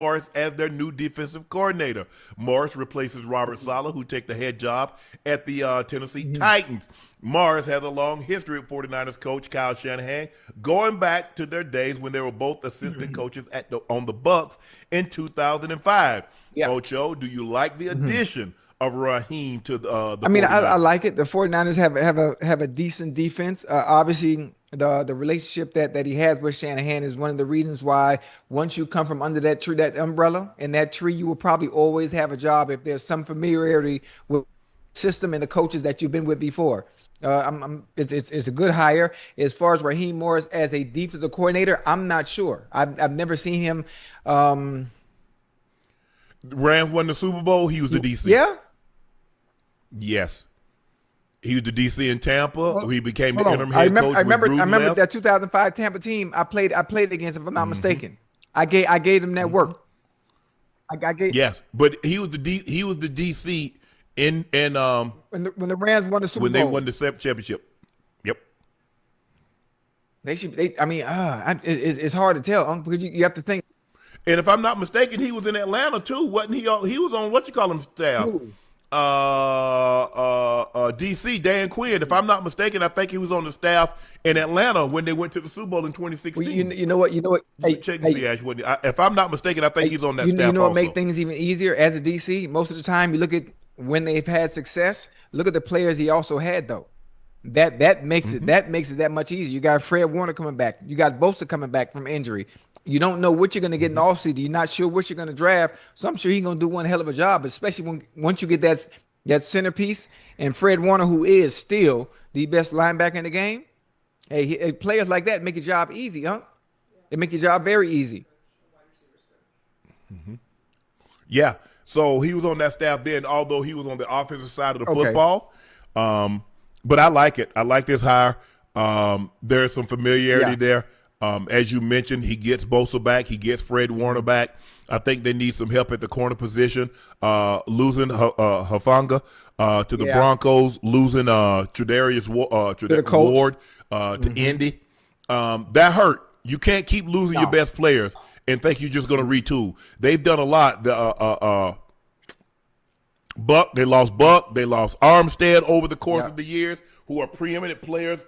Morris as their new defensive coordinator. Morris replaces Robert Saleh, who took the head job at the Tennessee Titans. Morris has a long history with 49ers coach Kyle Shanahan, going back to their days when they were both assistant coaches on the Bucks in 2005. Yeah. Ocho, do you like the addition of Raheem to the I mean, I 49ers? like it. The 49ers have a decent defense. Obviously, the relationship that he has with Shanahan is one of the reasons why once you come from under that tree, that umbrella and that tree, you will probably always have a job if there's some familiarity with the system and the coaches that you've been with before. It's a good hire. As far as Raheem Morris as a defensive coordinator, I'm not sure. I've never seen him. Rams won the Super Bowl. He was the DC. Yeah. Yes. He was the DC in Tampa. He became the Hold on. interim head coach. I remember. When I Gruden remember left. that 2005 Tampa team. I played against, if I'm not mistaken. I gave them that work. I gave Yes, but he was the DC in when the Rams won the Super when Bowl. they won the championship. Yep. They should. I mean, it's hard to tell because you have to think. And if I'm not mistaken, he was in Atlanta too, wasn't he? He was on what you call him staff. Ooh. DC Dan Quinn. If I'm not mistaken, I think he was on the staff in Atlanta when they went to the Super Bowl in 2016. Well, you know what? Hey, Check and see, Ash. If I'm not mistaken, I think he's on that staff. You know what also. make things even easier as a DC? Most of the time, you look at when they've had success. Look at the players he also had though. That makes it that much easier. You got Fred Warner coming back. You got Bosa coming back from injury. You don't know what you're going to get in the offseason. You're not sure what you're going to draft. So I'm sure he's going to do one hell of a job, especially once you get that centerpiece and Fred Warner, who is still the best linebacker in the game. Hey, players like that make your job easy, huh? They make your job very easy. Yeah. So he was on that staff then, although he was on the offensive side of the Okay. football. But I like it. I like this hire. There's some familiarity Yeah. there. As you mentioned, he gets Bosa back. He gets Fred Warner back. I think they need some help at the corner position. Losing Hafanga to the Yeah. Broncos, losing Tre'Davious Colts. Ward to Indy. That hurt. You can't keep losing your best players and think you're just going to retool. They've done a lot. They lost Buck. They lost Armstead over the course of the years, who are preeminent players,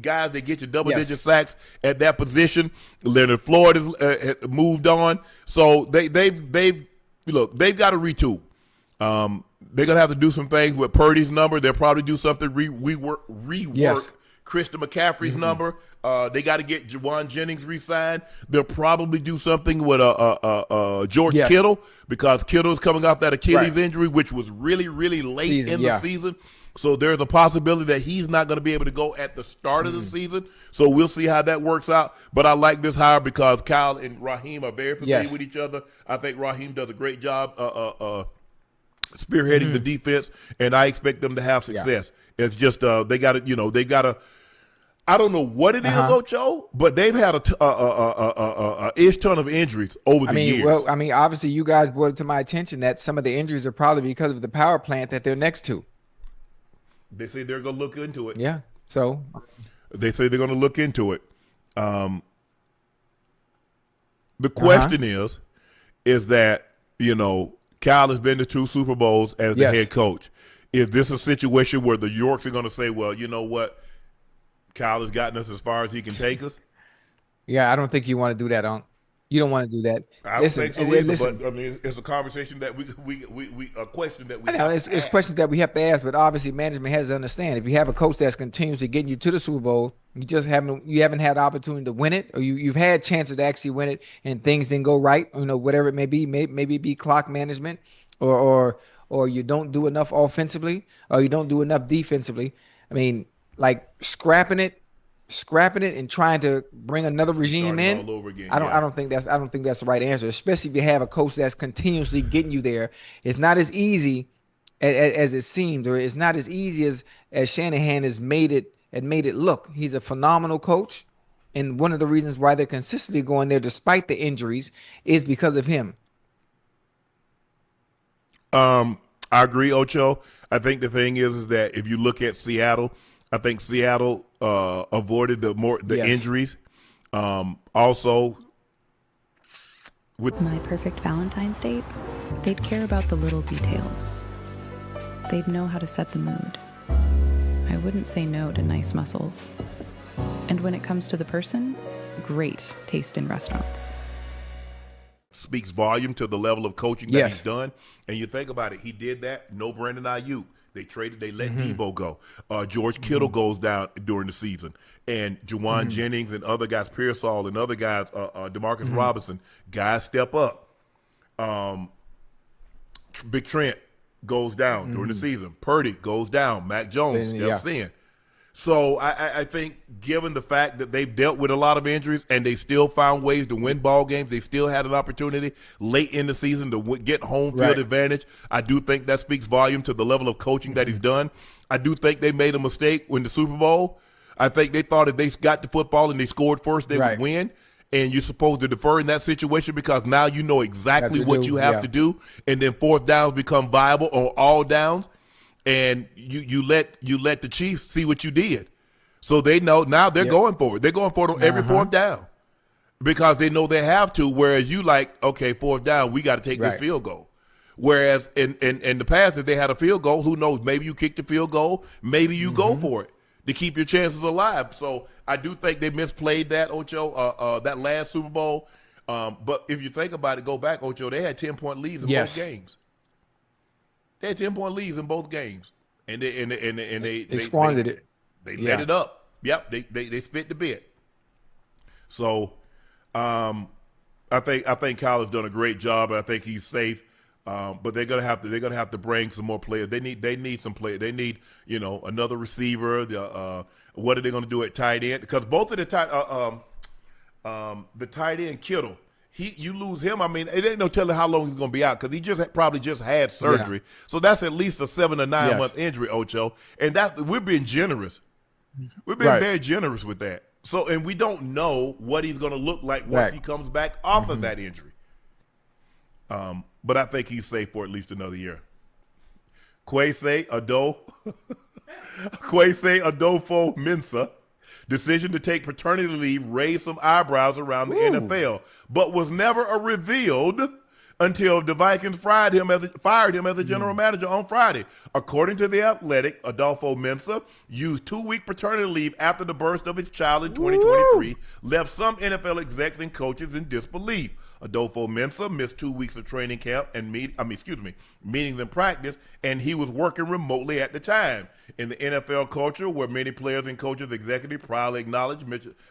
guys that get you double-digit sacks at that position. Leonard Floyd has moved on. So they've got to retool. They're going to have to do some things with Purdy's number. They'll probably do something, rework Christian McCaffrey's number. They got to get Juwan Jennings re-signed. They'll probably do something with George Kittle, because Kittle's coming off that Achilles injury, which was really, really late in the season. So there's a possibility that he's not going to be able to go at the start of the season. So we'll see how that works out. But I like this hire because Kyle and Raheem are very familiar with each other. I think Raheem does a great job spearheading the defense, and I expect them to have success. It's just they got to. I don't know what it is, Ocho, but they've had a ish ton of injuries over the years. Well, I mean, obviously, you guys brought it to my attention that some of the injuries are probably because of the power plant that they're next to. They say they're going to look into it. Yeah. So they say they're going to look into it. The question is that, Kyle has been to 2 Super Bowls as the head coach. Is this a situation where the Yorks are going to say, well, you know what? Kyle has gotten us as far as he can take us? Yeah, I don't think you want to do that, Unc. You don't want to do that. I don't think so either, but I mean, it's a conversation that a question that we I know it's questions that we have to ask, but obviously management has to understand. If you have a coach that's continuously getting you to the Super Bowl, you haven't had the opportunity to win it, or you've had chances to actually win it and things didn't go right, whatever it may be, maybe be clock management or you don't do enough offensively or you don't do enough defensively. I mean, like scrapping it and trying to bring another regime in. All over again, I don't think that's the right answer, especially if you have a coach that's continuously getting you there. It's not as easy as it seems, or it's not as easy as Shanahan has made it look. He's a phenomenal coach, and one of the reasons why they're consistently going there despite the injuries is because of him. I agree, Ocho. I think the thing is that if you look at Seattle, I think Seattle avoided the injuries. Also, With My perfect Valentine's date, they'd care about the little details. They'd know how to set the mood. I wouldn't say no to nice muscles. And when it comes to the person, great taste in restaurants. Speaks volume to the level of coaching that he's done. And you think about it, he did that. No Brandon Ayuk. They let Debo go. George Kittle goes down during the season. And Juwan Jennings and other guys, Pearsall and other guys, DeMarcus Robinson, guys step up. Big Trent goes down during the season. Purdy goes down. Mac Jones steps in. So I think given the fact that they've dealt with a lot of injuries and they still found ways to win ball games, they still had an opportunity late in the season to get home field advantage. I do think that speaks volume to the level of coaching that he's done. I do think they made a mistake in the Super Bowl. I think they thought if they got the football and they scored first, they would win. And you're supposed to defer in that situation because now you know exactly what you have to do. And then fourth downs become viable on all downs. And you let the Chiefs see what you did. So they know now they're going for it. They're going for it on every fourth down because they know they have to, whereas you like, okay, fourth down, we got to take this field goal. Whereas in the past, if they had a field goal, who knows, maybe you kick the field goal, maybe you go for it to keep your chances alive. So I do think they misplayed that, Ocho, that last Super Bowl. But if you think about it, go back, Ocho, they had 10-point leads in both games. They had 10-point leads in both games, and they squandered it. They let it up. Yep, they spit the bit. So, I think Kyle has done a great job, and I think he's safe. But they're gonna have to bring some more players. They need some players. They need another receiver. What are they gonna do at tight end? Because both of the tight end Kittle. You lose him. I mean, it ain't no telling how long he's going to be out because he probably just had surgery. So that's at least a 7 to 9 month injury, Ocho. And we're being generous. We're being very generous with that. So, and we don't know what he's going to look like once he comes back off of that injury. But I think he's safe for at least another year. Kwesi Adofo-Mensah. Decision to take paternity leave raised some eyebrows around the NFL, but was never revealed until the Vikings fired him as a general manager on Friday. According to The Athletic, Adolfo-Mensah used 2-week paternity leave after the birth of his child in 2023, left some NFL execs and coaches in disbelief. Adolfo-Mensah missed 2 weeks of training camp and meetings and practice, and he was working remotely at the time. In the NFL culture, where many players and coaches executives proudly acknowledge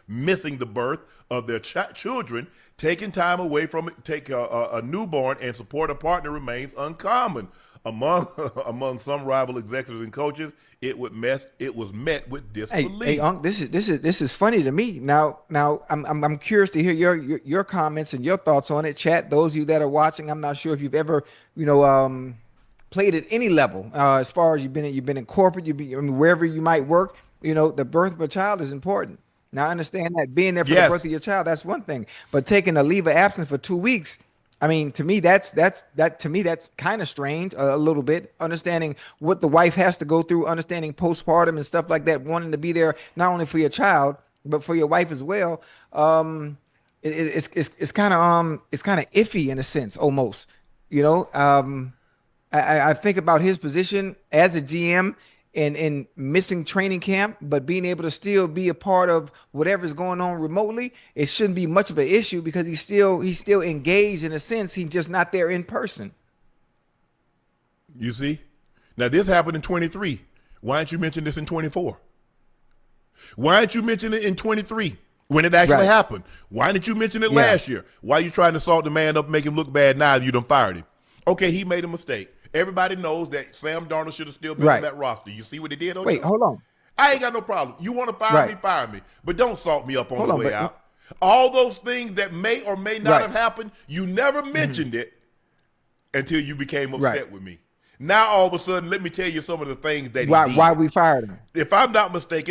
missing the birth of their children, taking time away from it, take a newborn and support a partner remains uncommon. Among some rival executives and coaches, it was met with disbelief. Hey, Unc, this is funny to me. Now I'm curious to hear your comments and your thoughts on it. Chat, those of you that are watching, I'm not sure if you've ever played at any level as far as you've been in corporate, wherever you might work. The birth of a child is important. Now I understand that being there for the birth of your child, that's one thing, but taking a leave of absence for 2 weeks. I mean, to me, that's kind of strange a little bit. Understanding what the wife has to go through, understanding postpartum and stuff like that, wanting to be there not only for your child but for your wife as well. It's kind of iffy in a sense, almost. I think about his position as a GM in missing training camp, but being able to still be a part of whatever's going on remotely. It shouldn't be much of an issue because he's still engaged in a sense. He's just not there in person. You see? Now this happened in 23. Why didn't you mention this in 24? Why didn't you mention it in 23 when it actually happened? Why didn't you mention it last year? Why are you trying to salt the man up, make him look bad now you done fired him? Okay, he made a mistake. Everybody knows that Sam Darnold should have still been on that roster. You see what he did? Wait, hold on. I ain't got no problem. You want to fire me, fire me. But don't salt me up on the way out. All those things that may or may not have happened, you never mentioned it until you became upset with me. Now, all of a sudden, let me tell you some of the things that he did. Why we fired him. If I'm not mistaken,